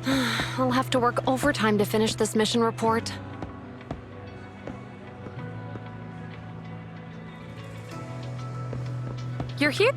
I'll have to work overtime to finish this mission report. You're here?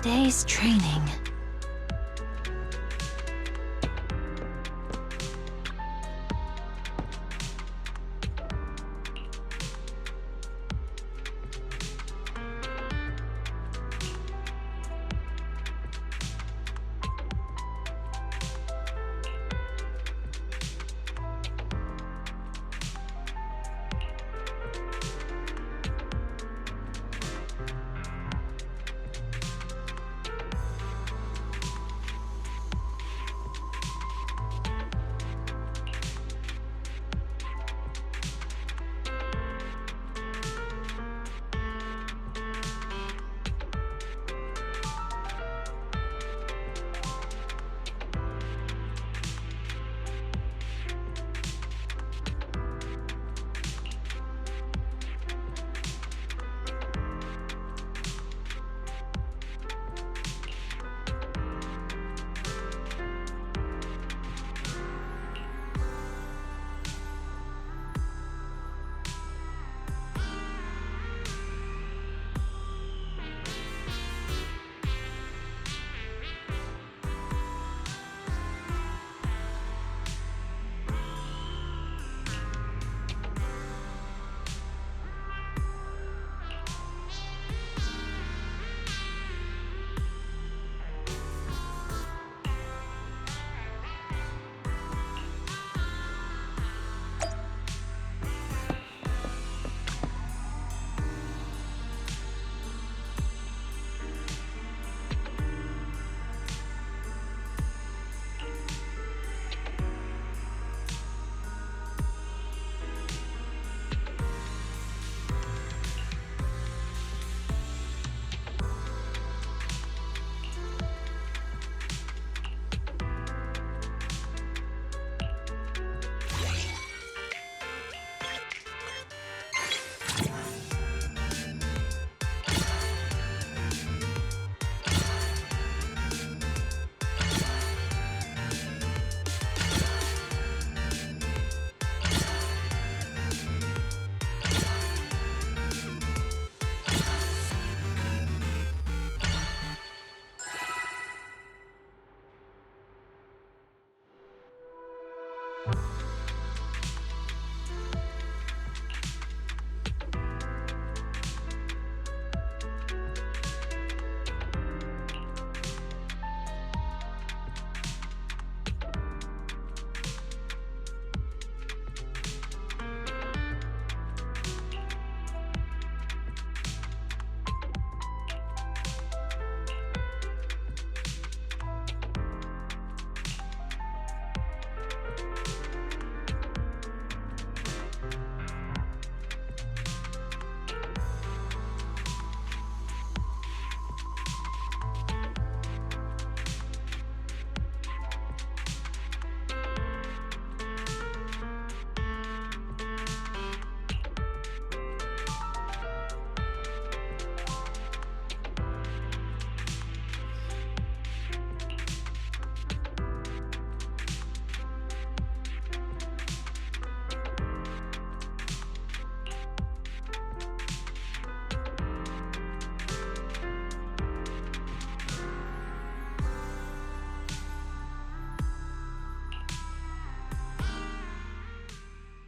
day's training.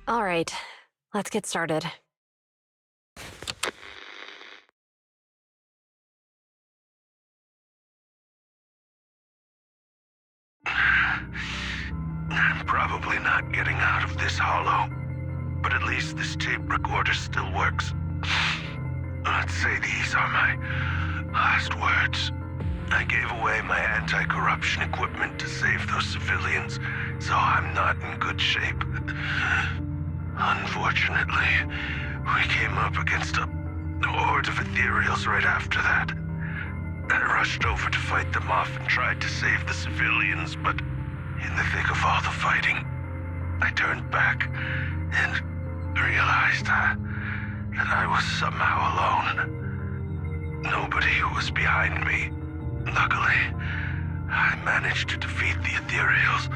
All right, let's get started. I'm probably not getting out of this hollow, but at least this tape recorder still works. Let's say these are my last words. I gave away my anti-corruption equipment to save those civilians, so I'm not in good shape. Unfortunately, we came up against a horde of ethereals right after that. I rushed over to fight them off and tried to save the civilians, but in the thick of all the fighting, I turned back and realized that I was somehow alone. Nobody was behind me. Luckily, I managed to defeat the ethereals,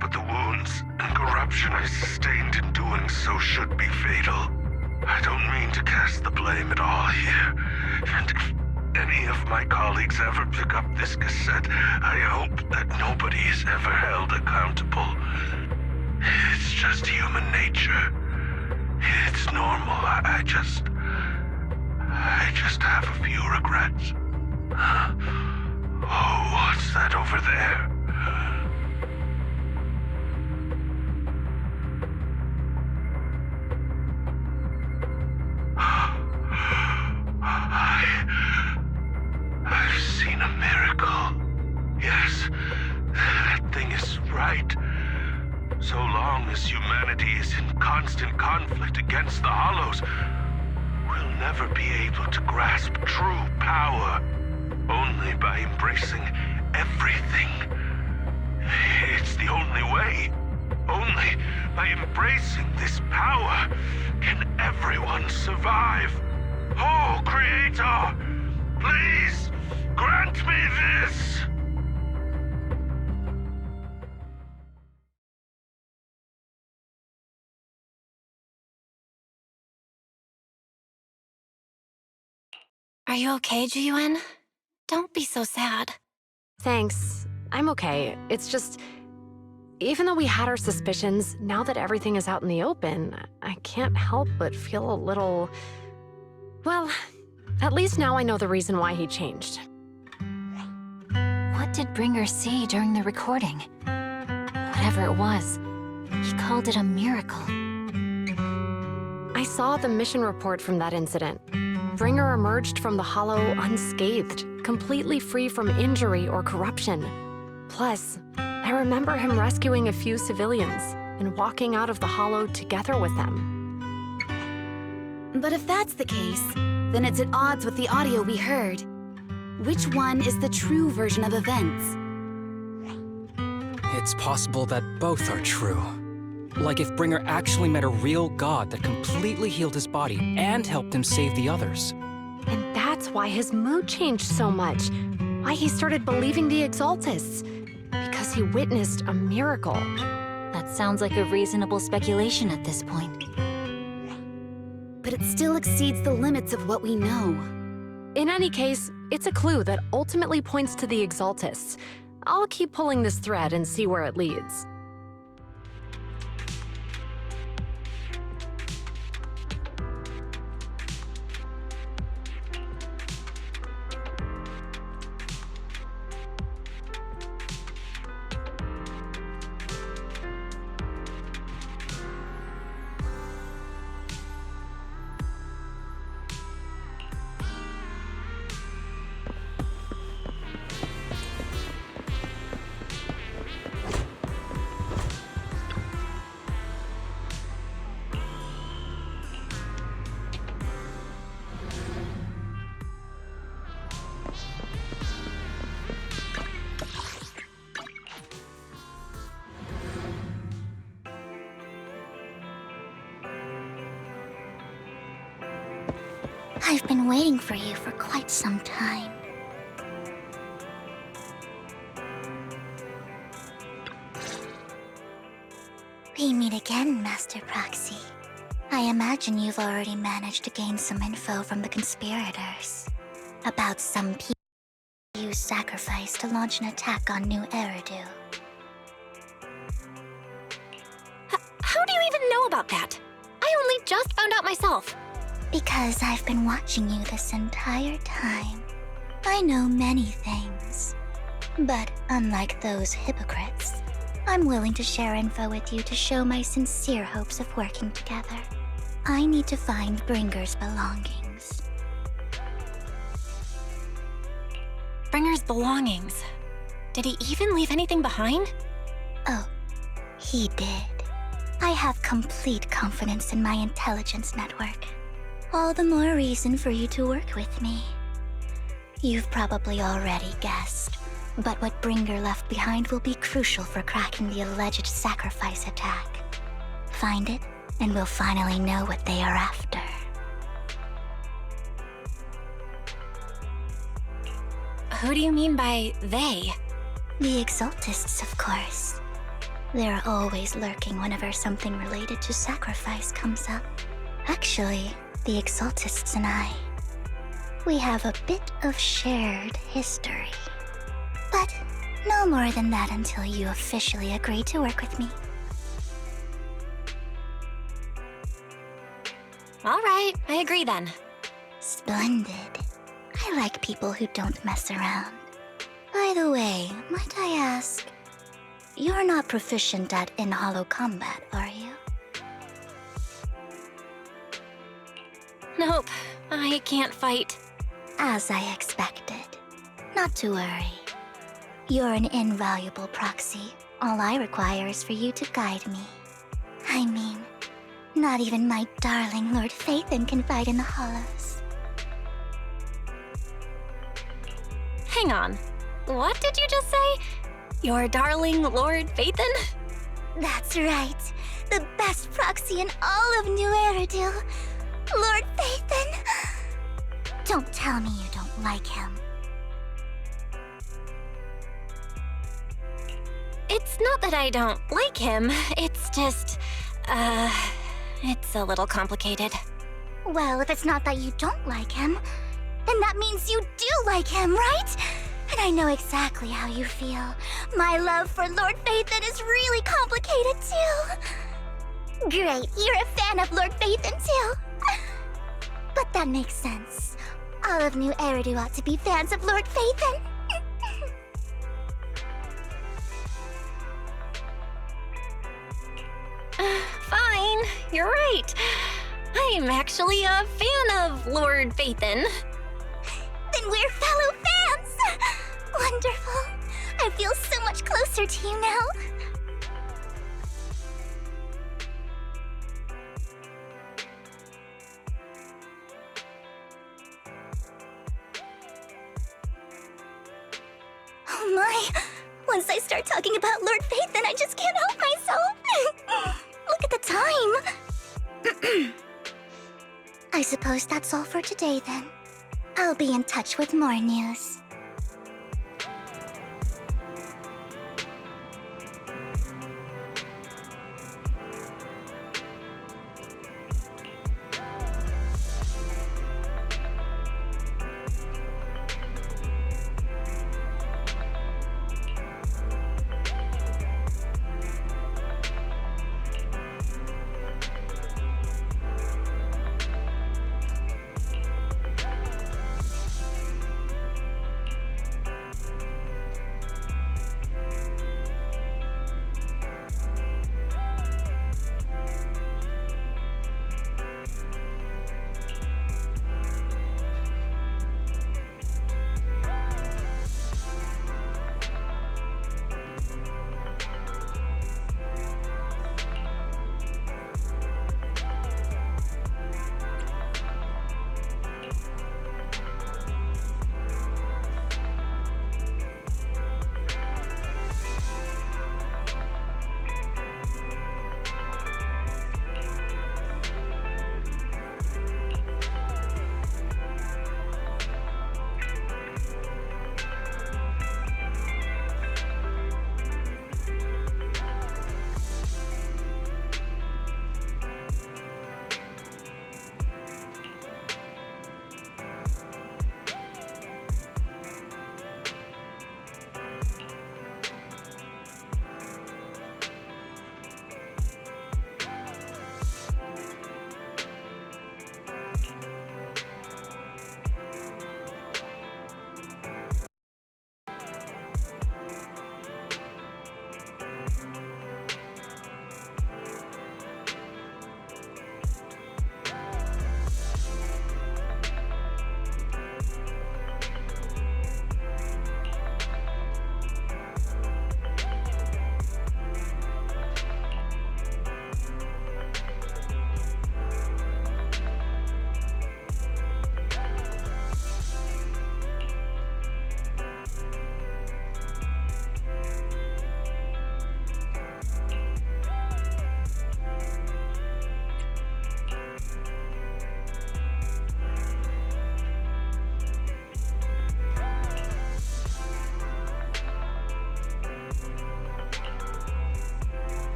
but the wounds and corruption I sustained in doing so should be fatal. I don't mean to cast the blame at all here, and any of my colleagues ever pick up this cassette, I hope that nobody is ever held accountable. It's just human nature. It's normal. I just have a few regrets. Oh, what's that over there? I've seen a miracle. Yes, that thing is right. So long as humanity is in constant conflict against the Hollows, we'll never be able to grasp true power. Only by embracing everything. It's the only way. Only by embracing this power can everyone survive. Oh, Creator, please grant me this! Are you okay, Jiyuan? Don't be so sad. Thanks. I'm okay. It's just... Even though we had our suspicions, now that everything is out in the open, I can't help but feel a little... Well, at least now I know the reason why he changed. What did Bringer see during the recording? Whatever it was, he called it a miracle. I saw the mission report from that incident. Bringer emerged from the Hollow unscathed, completely free from injury or corruption. Plus, I remember him rescuing a few civilians and walking out of the Hollow together with them. But if that's the case, then it's at odds with the audio we heard. Which one is the true version of events? It's possible that both are true. Like if Bringer actually met a real god that completely healed his body and helped him save the others. And that's why his mood changed so much. Why he started believing the Exaltists. Because he witnessed a miracle. That sounds like a reasonable speculation at this point. But it still exceeds the limits of what we know. In any case, it's a clue that ultimately points to the Exaltists. I'll keep pulling this thread and see where it leads. I've been waiting for you for quite some time. We meet again, Master Proxy. I imagine you've already managed to gain some info from the conspirators about some people you sacrificed to launch an attack on New Eridu. How do you even know about that? I only just found out myself. Because I've been watching you this entire time. I know many things. But unlike those hypocrites, I'm willing to share info with you to show my sincere hopes of working together. I need to find Bringer's belongings. Bringer's belongings. Did he even leave anything behind? Oh, he did. I have complete confidence in my intelligence network. All the more reason for you to work with me. You've probably already guessed, but what Bringer left behind will be crucial for cracking the alleged sacrifice attack. Find it, and we'll finally know what they are after. Who do you mean by they? The Exaltists, of course. They're always lurking whenever something related to sacrifice comes up. Actually, the Exaltists and I, We have a bit of shared history. But no more than that until you officially agree to work with me. All right, I agree then. Splendid. I like people who don't mess around. By the way, might I ask, you're not proficient at in-hollow combat, are you? Nope, I can't fight. As I expected. Not to worry. You're an invaluable proxy. All I require is for you to guide me. I mean, not even my darling Lord Phaethon can fight in the hollows. Hang on. What did you just say? Your darling Lord Phaethon? That's right. The best proxy in all of New Eridil. Lord Phaethon. Don't tell me you don't like him. It's not that I don't like him. It's just, it's a little complicated. Well, if it's not that you don't like him, then that means you do like him, right? And I know exactly how you feel. My love for Lord Phaethon is really complicated too. Great, you're a fan of Lord Phaethon too. But that makes sense. All of New Eridu ought to be fans of Lord Phaethon. Fine, you're right. I'm actually a fan of Lord Phaethon. Then we're fellow fans! Wonderful. I feel so much closer to you now. Oh my! Once I start talking about Lord Phaethon, I just can't help myself! Look at the time! I suppose that's all for today then. I'll be in touch with more news.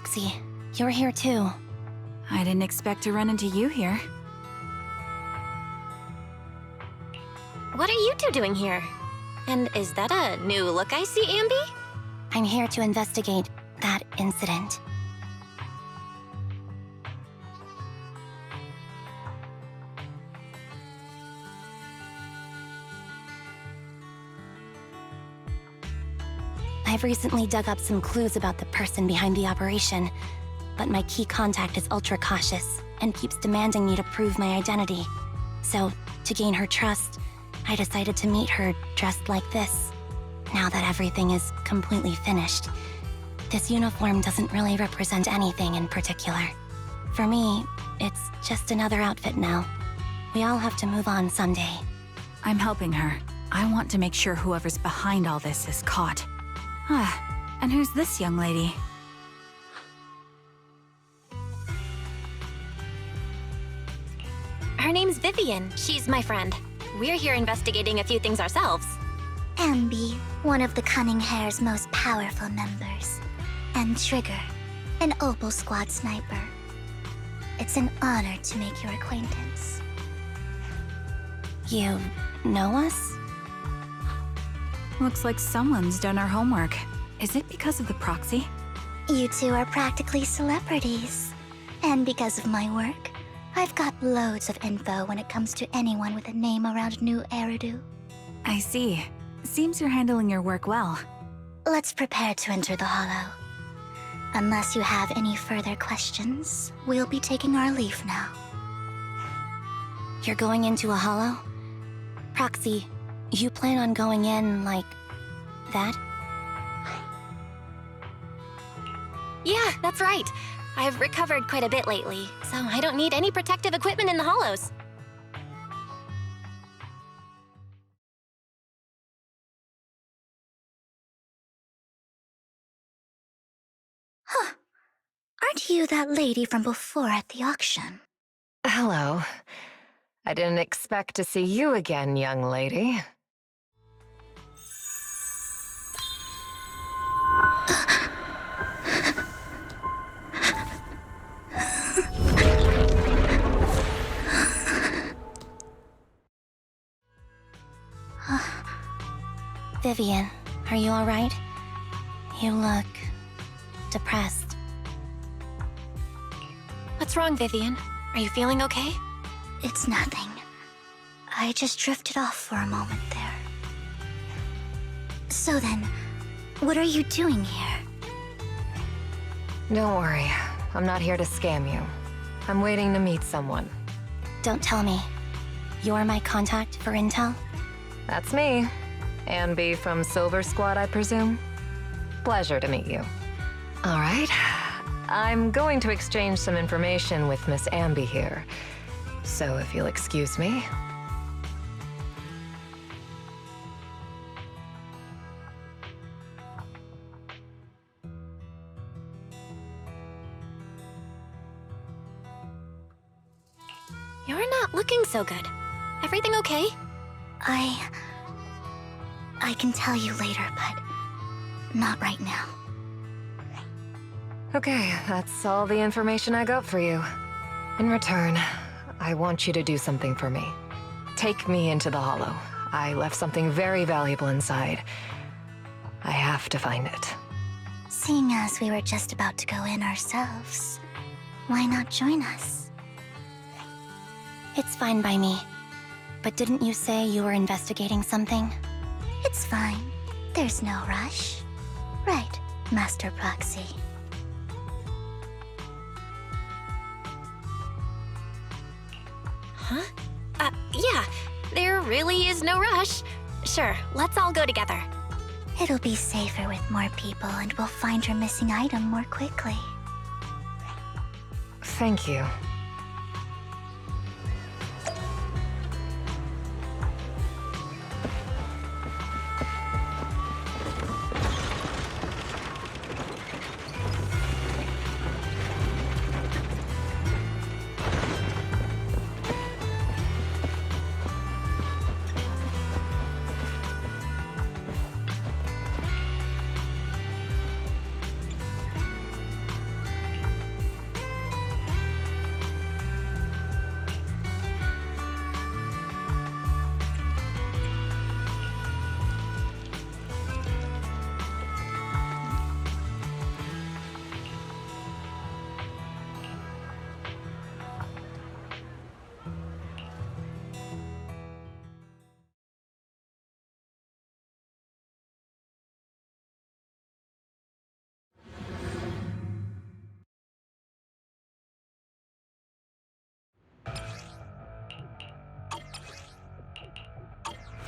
Proxy, you're here too. I didn't expect to run into you here. What are you two doing here? And is that a new look I see, Ambi? I'm here to investigate that incident. I've recently dug up some clues about the person behind the operation, but my key contact is ultra cautious and keeps demanding me to prove my identity. So, to gain her trust, I decided to meet her dressed like this. Now that everything is completely finished, this uniform doesn't really represent anything in particular. For me, it's just another outfit now. We all have to move on someday. I'm helping her. I want to make sure whoever's behind all this is caught. Ah, and who's this young lady? Her name's Vivian. She's my friend. We're here investigating a few things ourselves. Ambi, one of the Cunning Hair's most powerful members. And Trigger, an Opal Squad sniper. It's an honor to make your acquaintance. You know us? Looks like someone's done our homework. Is it because of the proxy? You two are practically celebrities. And because of my work, I've got loads of info when it comes to anyone with a name around New Eridu. I see. Seems you're handling your work well. Let's prepare to enter the Hollow. Unless you have any further questions, we'll be taking our leave now. You're going into a hollow? Proxy, you plan on going in like that? Yeah, that's right. I've recovered quite a bit lately, so I don't need any protective equipment in the hollows. Huh. Aren't you that lady from before at the auction? Hello. I didn't expect to see you again, young lady. Vivian, are you alright? You look depressed. What's wrong, Vivian? Are you feeling okay? It's nothing. I just drifted off for a moment there. So then, what are you doing here? Don't worry. I'm not here to scam you. I'm waiting to meet someone. Don't tell me. You're my contact for intel? That's me. Ambi from Silver Squad, I presume? Pleasure to meet you. All right. I'm going to exchange some information with Miss Ambi here. So if you'll excuse me. You're not looking so good. Everything okay? I can tell you later, but not right now. Okay, that's all the information I got for you. In return, I want you to do something for me. Take me into the Hollow. I left something very valuable inside. I have to find it. Seeing as we were just about to go in ourselves, why not join us? It's fine by me. But didn't you say you were investigating something? It's fine. There's no rush. Right, Master Proxy. Huh? Yeah. There really is no rush. Sure, let's all go together. It'll be safer with more people and we'll find your missing item more quickly. Thank you.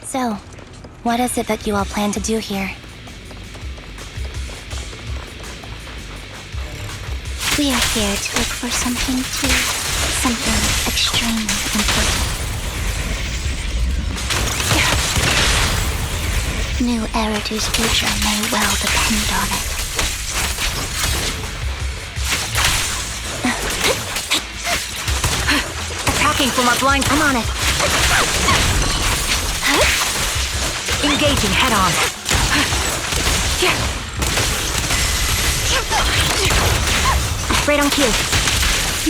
So, what is it that you all plan to do here? We are here to look for something extremely important. New Eridu's future may well depend on it. Attacking from our blind. I'm on it. Engaging head on. Right on cue.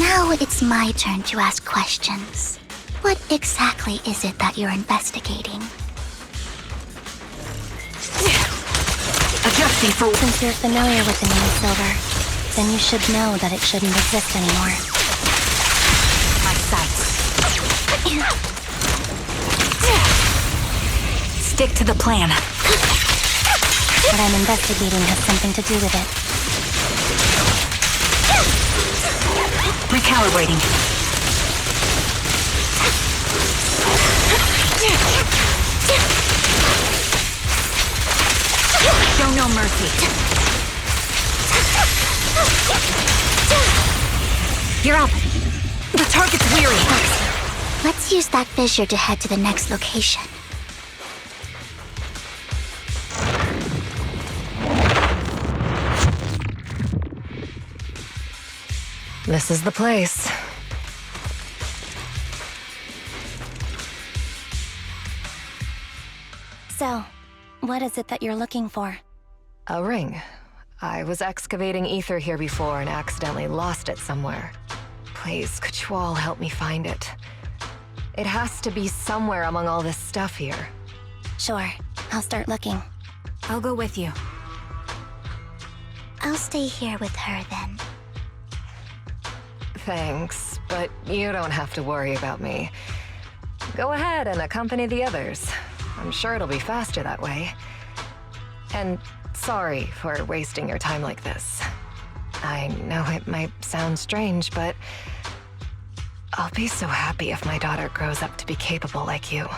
Now it's my turn to ask questions. What exactly is it that you're investigating? Adjusting for... Since you're familiar with the name Silver, then you should know that it shouldn't exist anymore. My sights. Stick to the plan. What I'm investigating has something to do with it. Recalibrating. Show no mercy. You're up. The target's weary. Let's use that fissure to head to the next location. This is the place. So, what is it that you're looking for? A ring. I was excavating ether here before and accidentally lost it somewhere. Please, could you all help me find it? It has to be somewhere among all this stuff here. Sure, I'll start looking. I'll go with you. I'll stay here with her then. Thanks, but you don't have to worry about me. Go ahead and accompany the others. I'm sure it'll be faster that way. And sorry for wasting your time like this. I know it might sound strange, but I'll be so happy if my daughter grows up to be capable like you.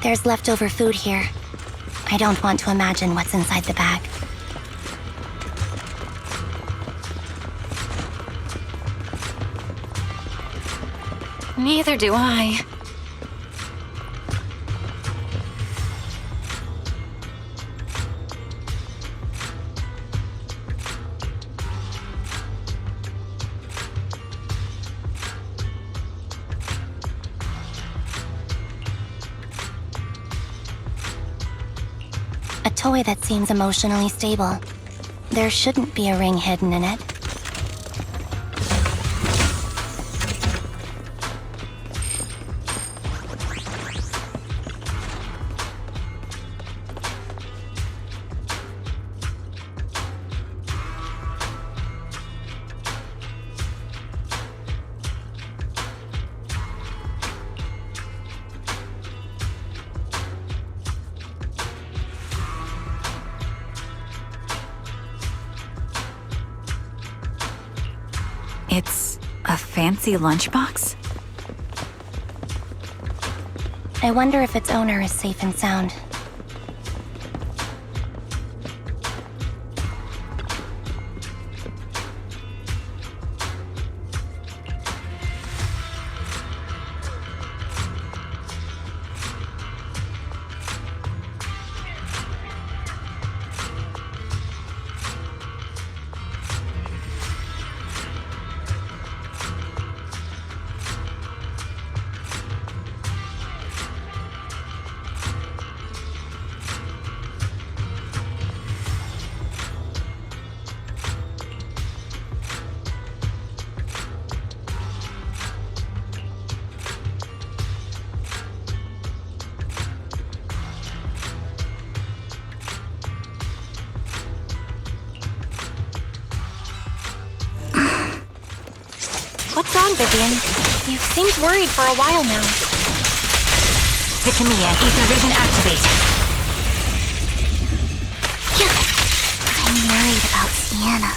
There's leftover food here. I don't want to imagine what's inside the bag. Neither do I. A toy that seems emotionally stable. There shouldn't be a ring hidden in it. It's a fancy lunchbox? I wonder if its owner is safe and sound. What's wrong, Vivian? You've seemed worried for a while now. Vicamia, ether vision activate. I'm worried about Sienna.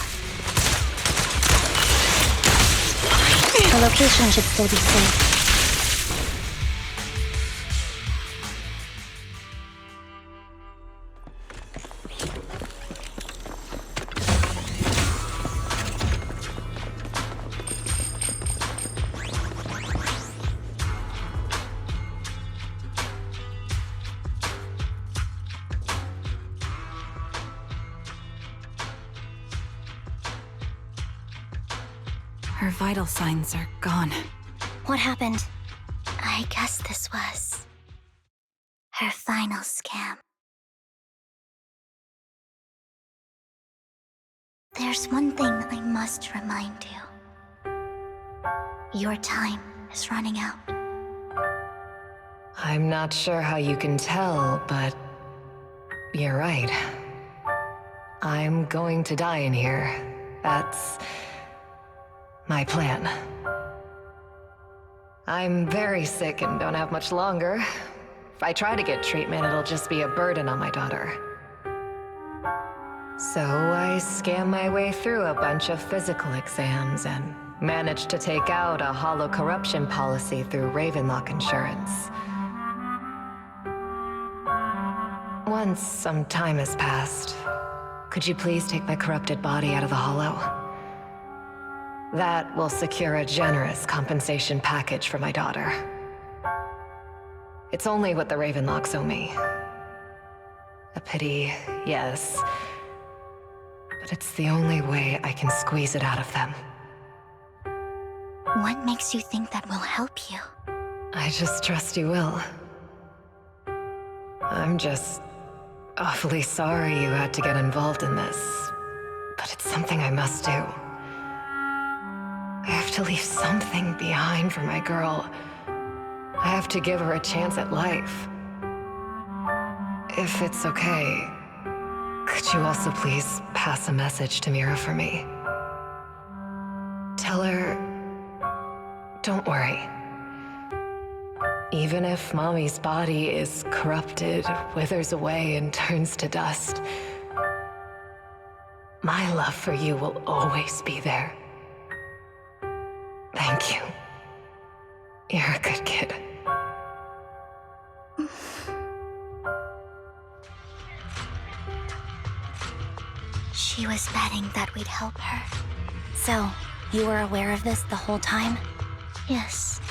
The location should still be safe. Her vital signs are gone. What happened? I guess this was her final scam. There's one thing I must remind you. Your time is running out. I'm not sure how you can tell, but you're right. I'm going to die in here. That's my plan. I'm very sick and don't have much longer. If I try to get treatment, it'll just be a burden on my daughter. So I scam my way through a bunch of physical exams and managed to take out a hollow corruption policy through Ravenlock Insurance. Once some time has passed, could you please take my corrupted body out of the hollow? That will secure a generous compensation package for my daughter. It's only what the Ravenlocks owe me. A pity, yes. But it's the only way I can squeeze it out of them. What makes you think that will help you? I just trust you will. I'm just awfully sorry you had to get involved in this. But it's something I must do. I have to leave something behind for my girl. I have to give her a chance at life. If it's okay, could you also please pass a message to Mira for me? Tell her, don't worry. Even if Mommy's body is corrupted, withers away, and turns to dust, my love for you will always be there. Thank you. You're a good kid. She was betting that we'd help her. So, you were aware of this the whole time? Yes.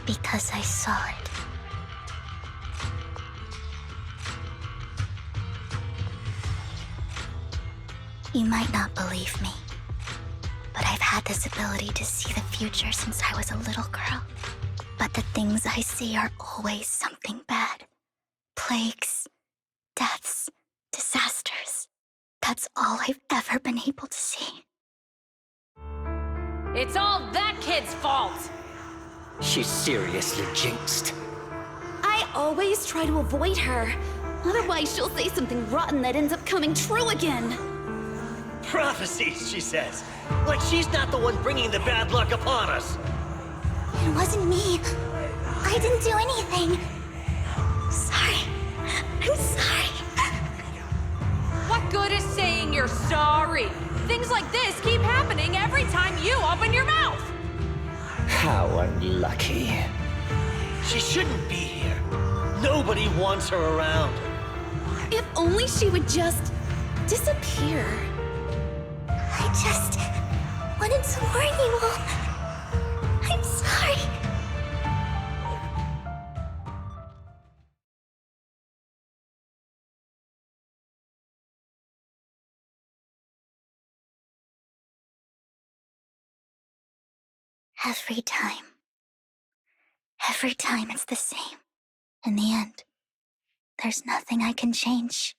Because I saw it. You might not believe me, but I've had this ability to see the future since I was a little girl. But the things I see are always something bad. Plagues, deaths, disasters. That's all I've ever been able to see. It's all that kid's fault! She's seriously jinxed. I always try to avoid her. Otherwise, she'll say something rotten that ends up coming true again. Prophecies, she says. Like she's not the one bringing the bad luck upon us. It wasn't me. I didn't do anything. Sorry. I'm sorry. What good is saying you're sorry? Things like this keep happening every time you open your mouth! How unlucky. She shouldn't be here. Nobody wants her around. If only she would just disappear. I just wanted to warn you all. I'm sorry. Every time it's the same. In the end, there's nothing I can change.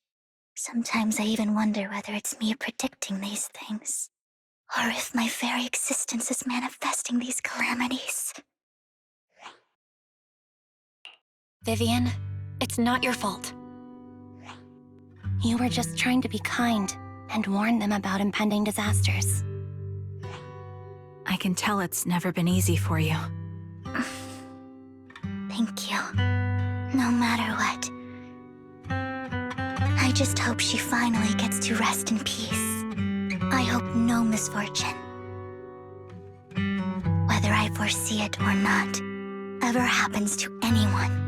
Sometimes I even wonder whether it's me predicting these things, or if my very existence is manifesting these calamities. Vivian, it's not your fault. You were just trying to be kind and warn them about impending disasters. I can tell it's never been easy for you. Thank you. No matter what. I just hope she finally gets to rest in peace. I hope no misfortune, whether I foresee it or not, ever happens to anyone.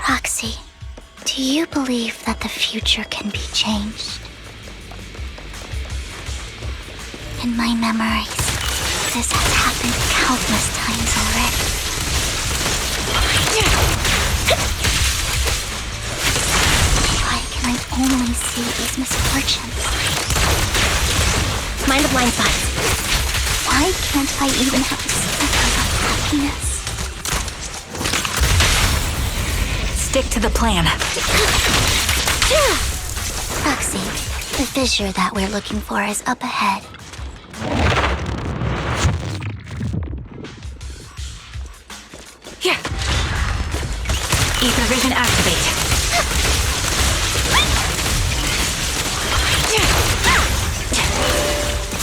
Roxy, do you believe that the future can be changed? In my memories, this has happened countless times already. Why can I only see these misfortunes? My find the blind spots. Why can't I even have a sliver of happiness? Stick to the plan. Roxy, the fissure that we're looking for is up ahead. Yeah. Ether vision activate.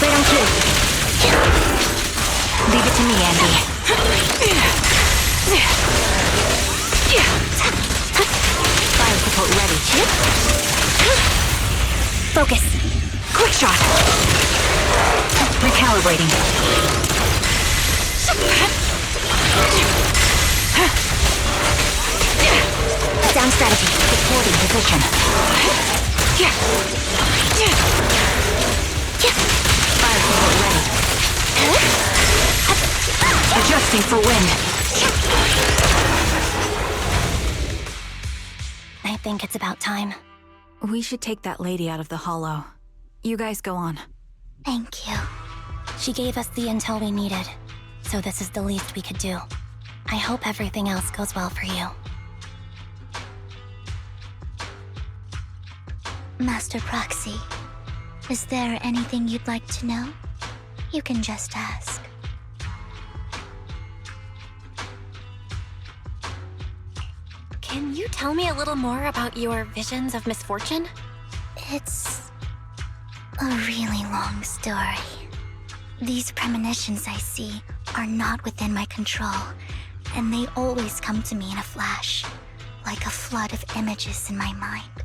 Right on cue. Leave it to me, Andy. Fire support ready. Focus. Quick shot. Recalibrating. Down strategy. Supporting position. Fire support ready. Adjusting for wind. I think it's about time. We should take that lady out of the hollow. You guys go on. Thank you. She gave us the intel we needed, so this is the least we could do. I hope everything else goes well for you. Master Proxy, is there anything you'd like to know? You can just ask. Can you tell me a little more about your visions of misfortune? It's a really long story. These premonitions I see are not within my control, and they always come to me in a flash, like a flood of images in my mind.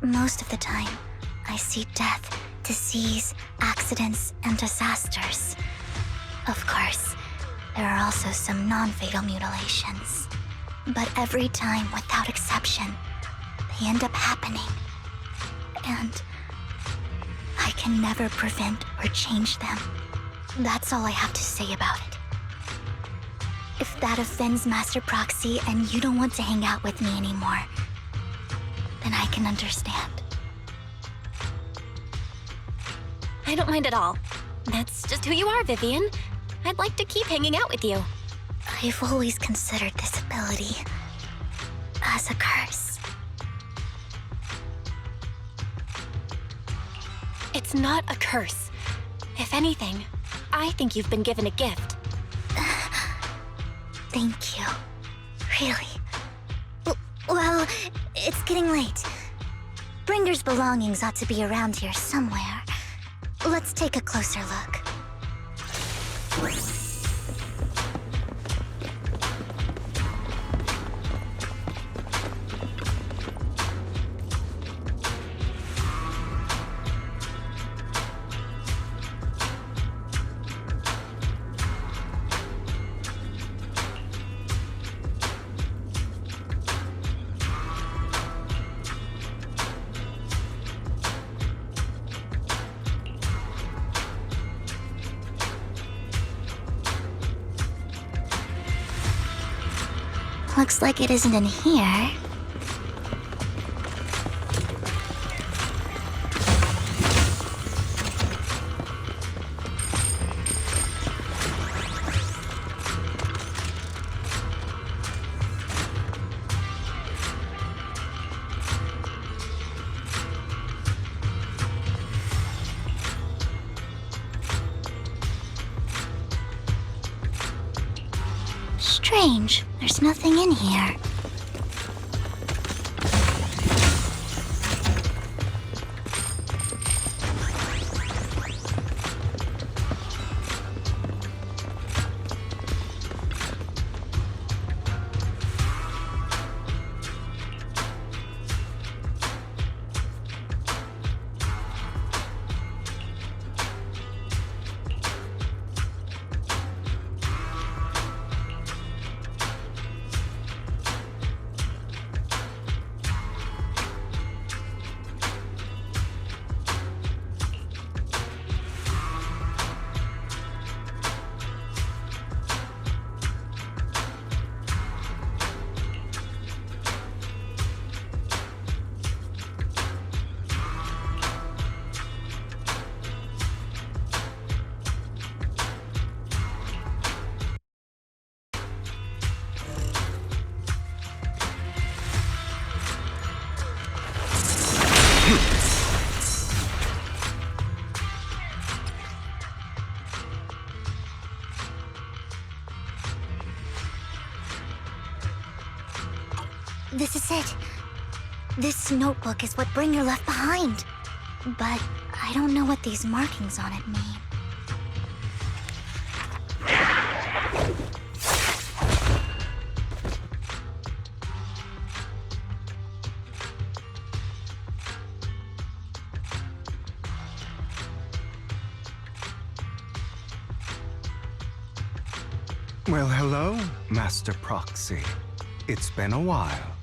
Most of the time, I see death, disease, accidents, and disasters. Of course, there are also some non-fatal mutilations. But every time, without exception, they end up happening. And I can never prevent or change them. That's all I have to say about it. If that offends Master Proxy and you don't want to hang out with me anymore, then I can understand. I don't mind at all. That's just who you are, Vivian. I'd like to keep hanging out with you. I've always considered this ability as a curse. It's not a curse. If anything, I think you've been given a gift. Thank you. Really. Well, it's getting late. Bringer's belongings ought to be around here somewhere. Let's take a closer look. Looks like it isn't in here. Strange. There's nothing in here. This is it. This notebook is what Bringer left behind. But I don't know what these markings on it mean. Well, hello, Master Proxy. It's been a while.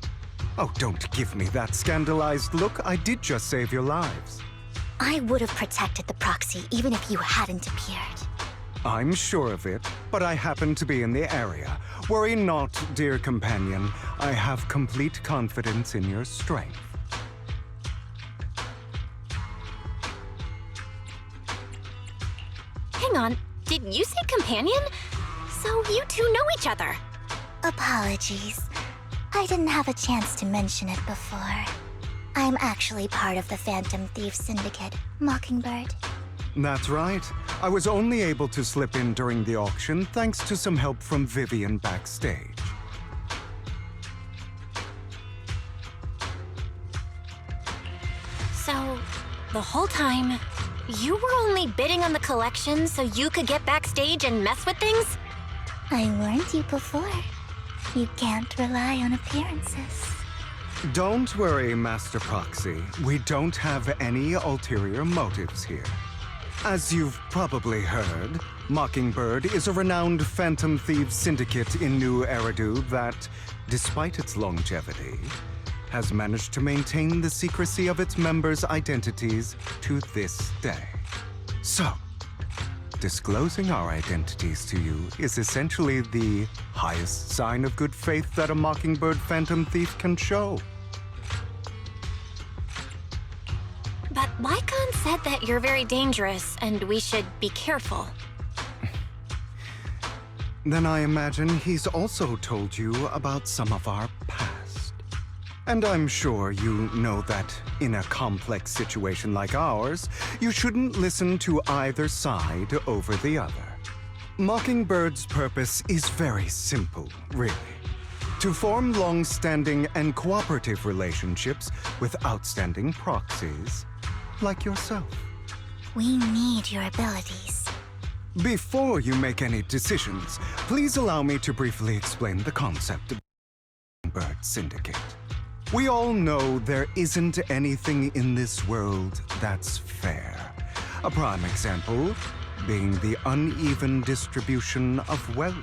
Oh, don't give me that scandalized look. I did just save your lives. I would have protected the proxy even if you hadn't appeared. I'm sure of it, but I happen to be in the area. Worry not, dear companion. I have complete confidence in your strength. Hang on, did you say companion? So you two know each other. Apologies. I didn't have a chance to mention it before. I'm actually part of the Phantom Thief Syndicate, Mockingbird. That's right. I was only able to slip in during the auction thanks to some help from Vivian backstage. So, the whole time, you were only bidding on the collection so you could get backstage and mess with things? I warned you before. You can't rely on appearances. Don't worry, Master Proxy. We don't have any ulterior motives here. As you've probably heard, Mockingbird is a renowned Phantom Thieves syndicate in New Eridu that, despite its longevity, has managed to maintain the secrecy of its members' identities to this day. So, disclosing our identities to you is essentially the highest sign of good faith that a Mockingbird Phantom Thief can show. But Lycon said that you're very dangerous and we should be careful. Then I imagine he's also told you about some of our past. And I'm sure you know that in a complex situation like ours, you shouldn't listen to either side over the other. Mockingbird's purpose is very simple, really. To form long-standing and cooperative relationships with outstanding proxies like yourself. We need your abilities. Before you make any decisions, please allow me to briefly explain the concept of Bird Syndicate. We all know there isn't anything in this world that's fair. A prime example being the uneven distribution of wealth.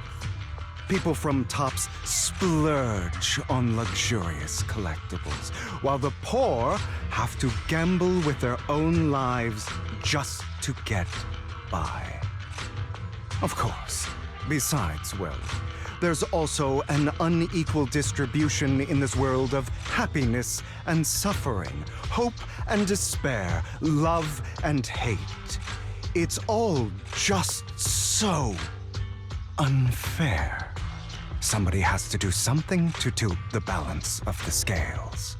People from tops splurge on luxurious collectibles, while the poor have to gamble with their own lives just to get by. Of course, besides wealth, there's also an unequal distribution in this world of happiness and suffering, hope and despair, love and hate. It's all just so unfair. Somebody has to do something to tilt the balance of the scales.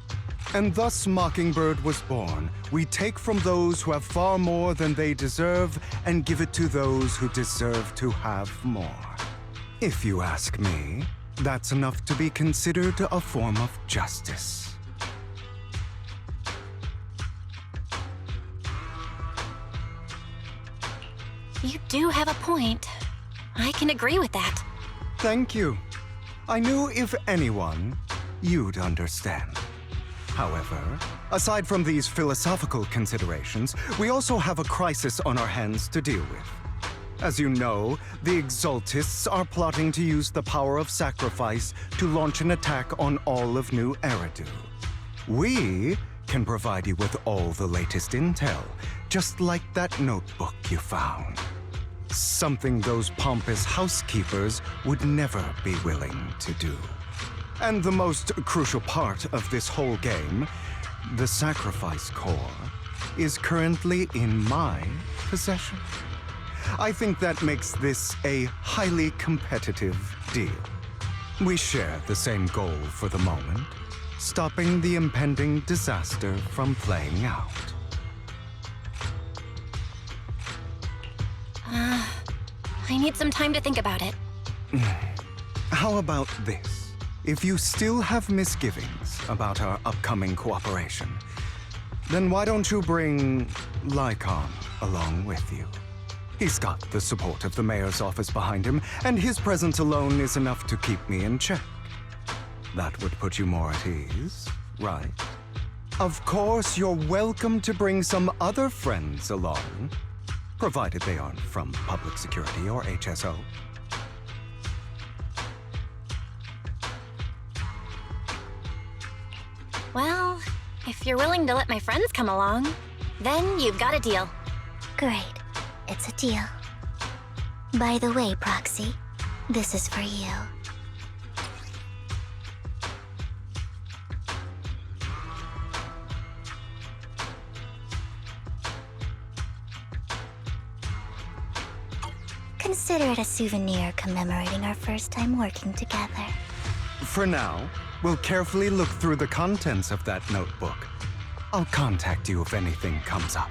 And thus Mockingbird was born. We take from those who have far more than they deserve and give it to those who deserve to have more. If you ask me, that's enough to be considered a form of justice. You do have a point. I can agree with that. Thank you. I knew if anyone, you'd understand. However, aside from these philosophical considerations, we also have a crisis on our hands to deal with. As you know, the Exaltists are plotting to use the power of sacrifice to launch an attack on all of New Eridu. We can provide you with all the latest intel, just like that notebook you found. Something those pompous housekeepers would never be willing to do. And the most crucial part of this whole game, the sacrifice core, is currently in my possession. I think that makes this a highly competitive deal. We share the same goal for the moment, stopping the impending disaster from playing out. I need some time to think about it. How about this? if you still have misgivings about our upcoming cooperation, then why don't you bring Lycon along with you? He's got the support of the mayor's office behind him, and his presence alone is enough to keep me in check. That would put you more at ease, right? Of course, you're welcome to bring some other friends along, provided they aren't from public security or HSO. Well, if you're willing to let my friends come along, then you've got a deal. Great. It's a deal. By the way, Proxy, this is for you. Consider it a souvenir commemorating our first time working together. For now, we'll carefully look through the contents of that notebook. I'll contact you if anything comes up.